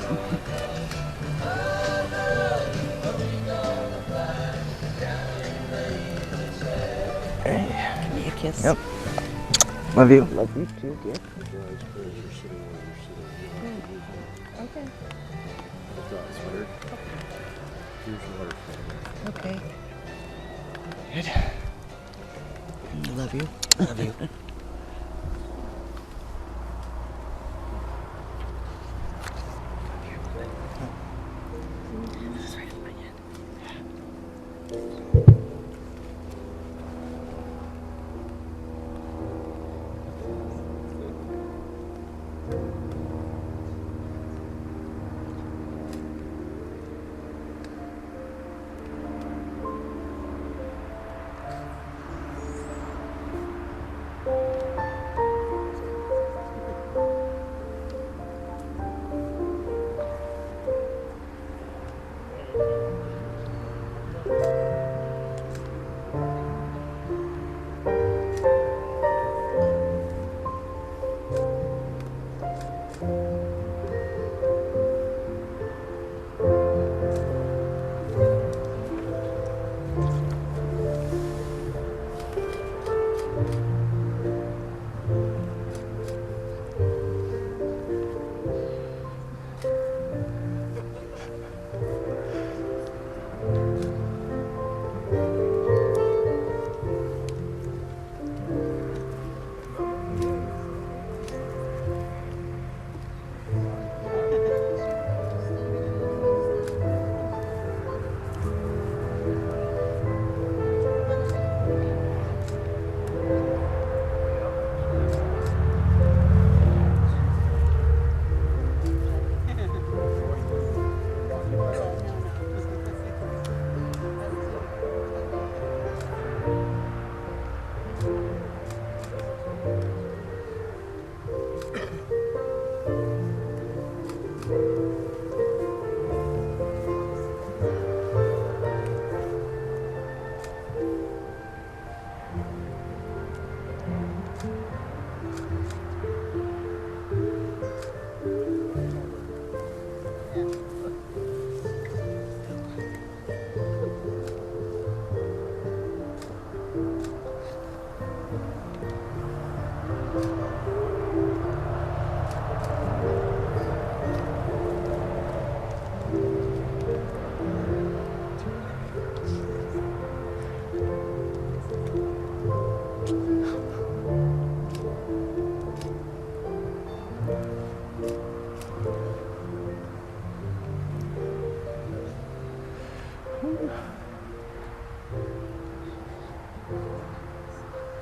Give me a kiss. Yep. Love you. Love you too, dear. Okay. Okay. Good. Love you. Love you.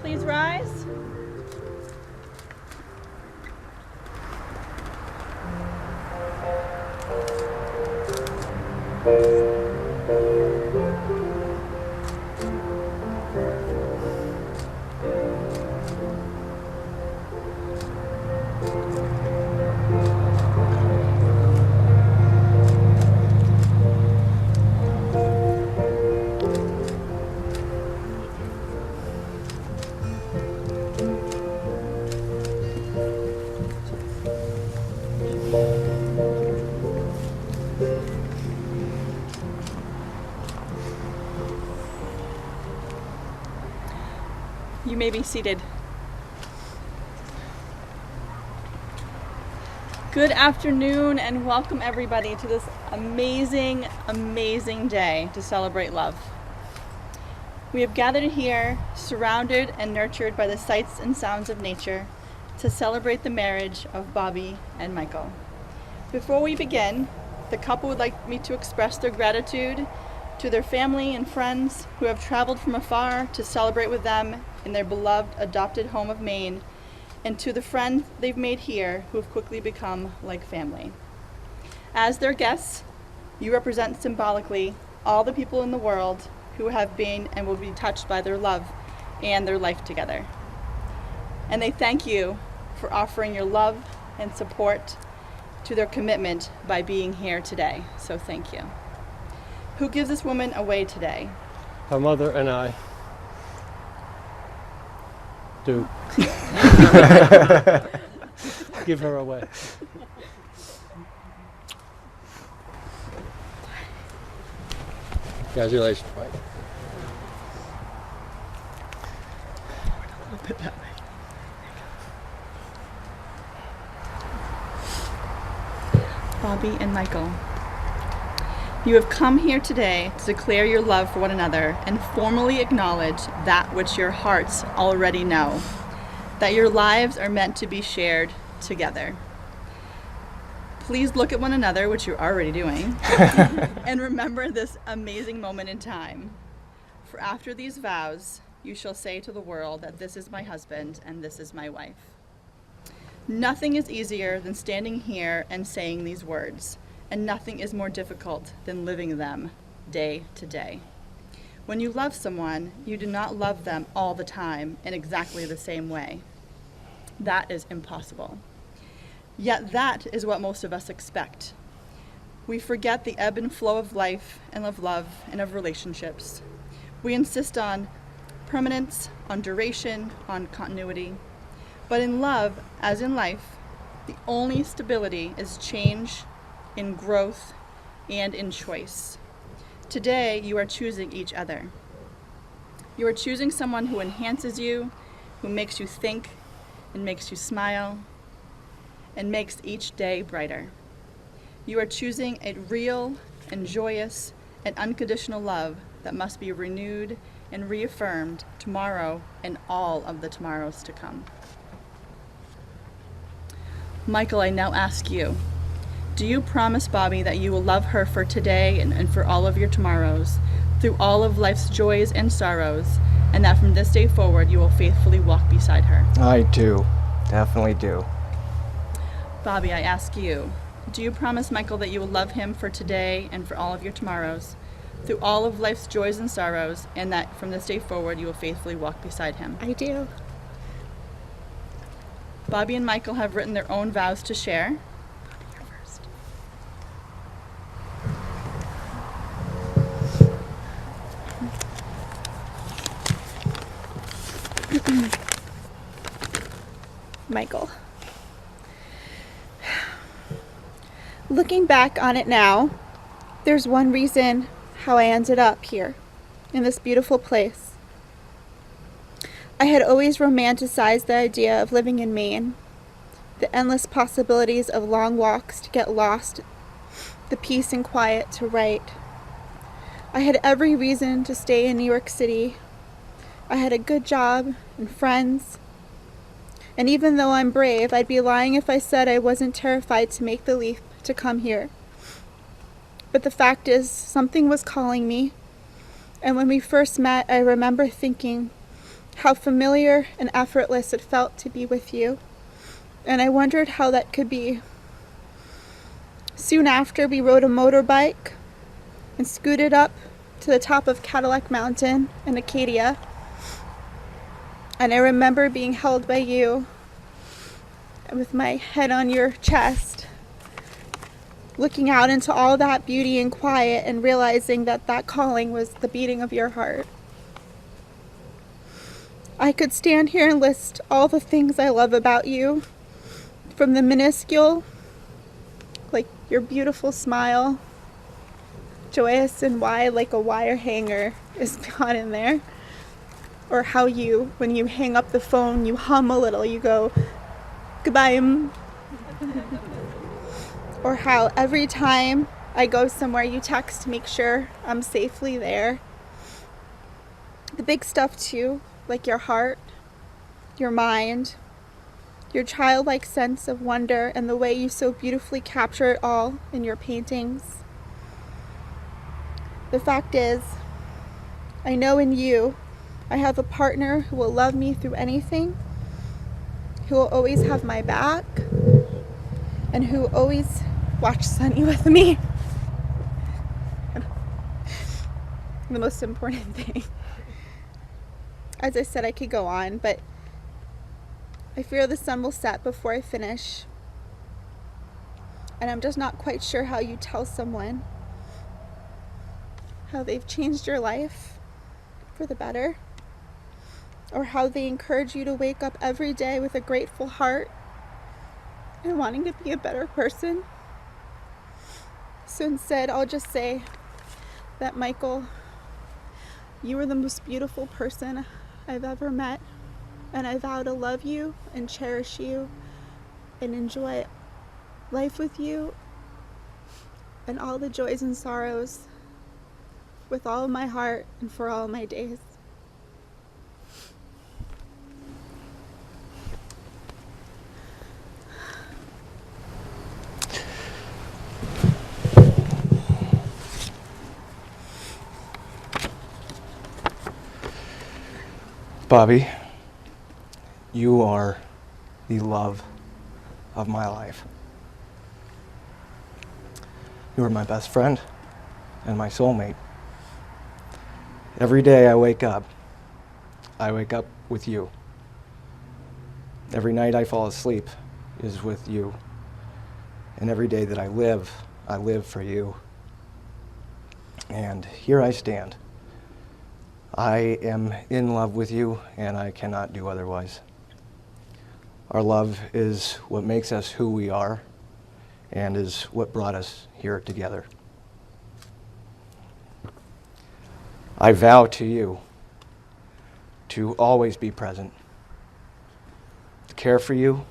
Please rise. You may be seated. Good afternoon and welcome everybody to this amazing, amazing day to celebrate love. We have gathered here, surrounded and nurtured by the sights and sounds of nature, to celebrate the marriage of Bobbie and Michael. Before we begin, the couple would like me to express their gratitude to their family and friends who have traveled from afar to celebrate with them in their beloved adopted home of Maine, and to the friends they've made here who have quickly become like family. As their guests, you represent symbolically all the people in the world who have been and will be touched by their love and their life together. And they thank you for offering your love and support to their commitment by being here today. So thank you. Who gives this woman away today? Her mother and I do. Give her away. Congratulations, Mike. Bobbie and Michael, you have come here today to declare your love for one another and formally acknowledge that which your hearts already know, that your lives are meant to be shared together. Please look at one another, which you're already doing, and remember this amazing moment in time. For after these vows, you shall say to the world that this is my husband and this is my wife. Nothing is easier than standing here and saying these words, and nothing is more difficult than living them day to day. When you love someone, you do not love them all the time in exactly the same way. That is impossible. Yet that is what most of us expect. We forget the ebb and flow of life and of love and of relationships. We insist on permanence, on duration, on continuity. But in love, as in life, the only stability is change, in growth, and in choice. Today, you are choosing each other. You are choosing someone who enhances you, who makes you think and makes you smile, and makes each day brighter. You are choosing a real and joyous and unconditional love that must be renewed and reaffirmed tomorrow and all of the tomorrows to come. Michael, I now ask you, do you promise Bobbie that you will love her for today and for all of your tomorrows, through all of life's joys and sorrows, and that from this day forward you will faithfully walk beside her? I do. Definitely do. Bobbie, I ask you, do you promise Michael that you will love him for today and for all of your tomorrows, through all of life's joys and sorrows, and that from this day forward you will faithfully walk beside him? I do. Bobbie and Michael have written their own vows to share. You're first. Michael. Looking back on it now, there's one reason how I ended up here, in this beautiful place. I had always romanticized the idea of living in Maine, the endless possibilities of long walks to get lost, the peace and quiet to write. I had every reason to stay in New York City. I had a good job and friends. And even though I'm brave, I'd be lying if I said I wasn't terrified to make the leap to come here. But the fact is, something was calling me. And when we first met, I remember thinking how familiar and effortless it felt to be with you. And I wondered how that could be. Soon after, we rode a motorbike and scooted up to the top of Cadillac Mountain in Acadia. And I remember being held by you with my head on your chest, looking out into all that beauty and quiet and realizing that that calling was the beating of your heart. I could stand here and list all the things I love about you, from the minuscule, like your beautiful smile, joyous and wide like a wire hanger is caught in there, or how you, when you hang up the phone, you hum a little, you go, goodbye. Or how every time I go somewhere, you text to make sure I'm safely there. The big stuff too, like your heart, your mind, your childlike sense of wonder, and the way you so beautifully capture it all in your paintings. The fact is, I know in you, I have a partner who will love me through anything, who will always have my back, and who will always watch Sunny with me. The most important thing. As I said, I could go on, but I fear the sun will set before I finish. And I'm just not quite sure how you tell someone how they've changed your life for the better, or how they encourage you to wake up every day with a grateful heart and wanting to be a better person. So instead, I'll just say that Michael, You are the most beautiful person I've ever met, and I vow to love you and cherish you and enjoy life with you and all the joys and sorrows with all of my heart and for all my days. Bobbie, you are the love of my life. You are my best friend and my soulmate. Every day I wake up with you. Every night I fall asleep is with you. And every day that I live for you. And here I stand. I am in love with you, and I cannot do otherwise. Our love is what makes us who we are, and is what brought us here together. I vow to you to always be present, to care for you,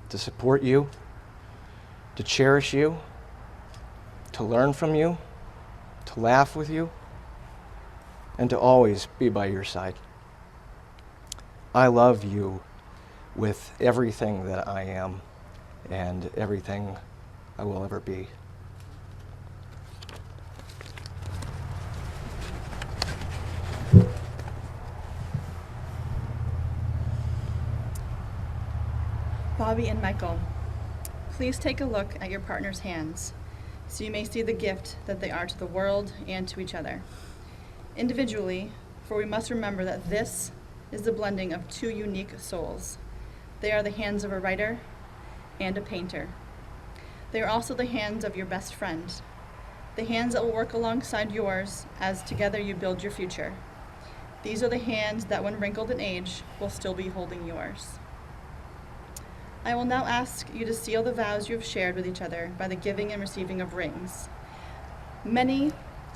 to support you, to cherish you, to learn from you, to laugh with you, and to always be by your side. I love you with everything that I am and everything I will ever be. Bobbie and Michael, please take a look at your partner's hands so you may see the gift that they are to the world and to each other. Individually, for we must remember that this is the blending of two unique souls. They are the hands of a writer and a painter. They are also the hands of your best friend, the hands that will work alongside yours as together you build your future. These are the hands that, when wrinkled in age, will still be holding yours. I will now ask you to seal the vows you have shared with each other by the giving and receiving of rings. Many,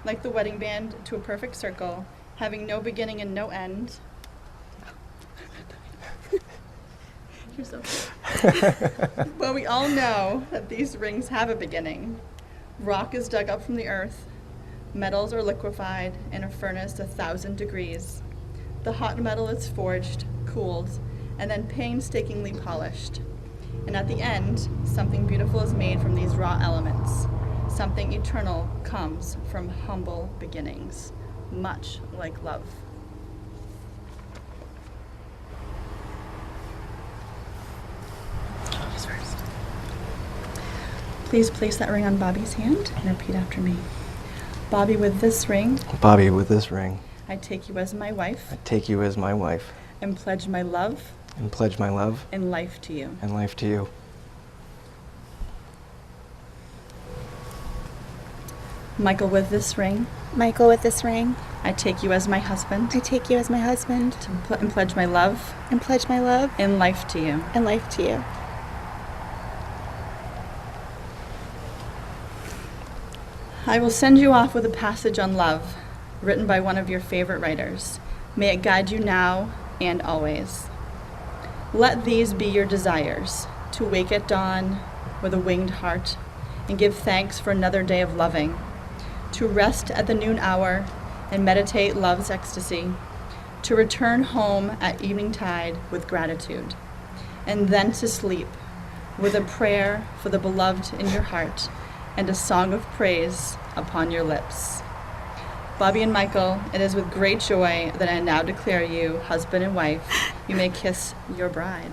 like the wedding band to a perfect circle, having no beginning and no end. You're so cute. But we all know that these rings have a beginning. Rock is dug up from the earth, metals are liquefied in a furnace 1,000 degrees. The hot metal is forged, cooled, and then painstakingly polished. And at the end, something beautiful is made from these raw elements. Something eternal comes from humble beginnings, much like love. Ladies first. Please place that ring on Bobbie's hand and repeat after me. Bobbie, with this ring, Bobbie, with this ring, I take you as my wife I take you as my wife and pledge my love and pledge my love and life to you. and life to you. Michael, with this ring, Michael, with this ring, I take you as my husband I take you as my husband and pledge my love and pledge my love and life to you. and life to you. I will send you off with a passage on love, written by one of your favorite writers. May it guide you now and always. Let these be your desires, to wake at dawn with a winged heart and give thanks for another day of loving, to rest at the noon hour and meditate love's ecstasy, to return home at evening tide with gratitude, and then to sleep with a prayer for the beloved in your heart and a song of praise upon your lips. Bobbie and Michael, it is with great joy that I now declare you husband and wife. You may kiss your bride.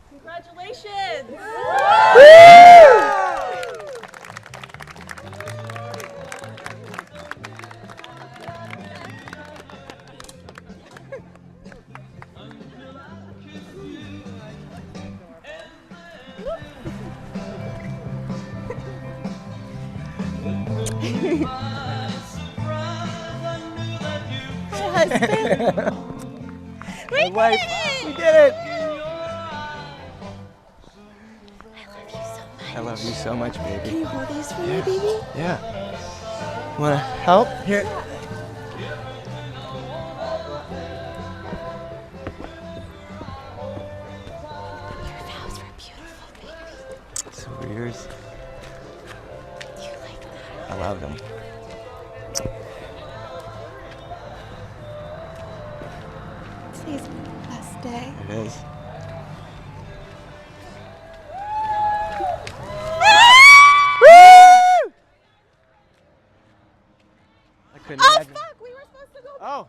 Congratulations! My husband. My wife. We did it. I love you so much, baby. Can you hold these for me, baby? Yeah. Wanna help? Here. Your vows were beautiful, baby. So were yours. Do you like that? I love them. Today's the best day. It is. I couldn't Oh, imagine. fuck! We were supposed to go. Oh.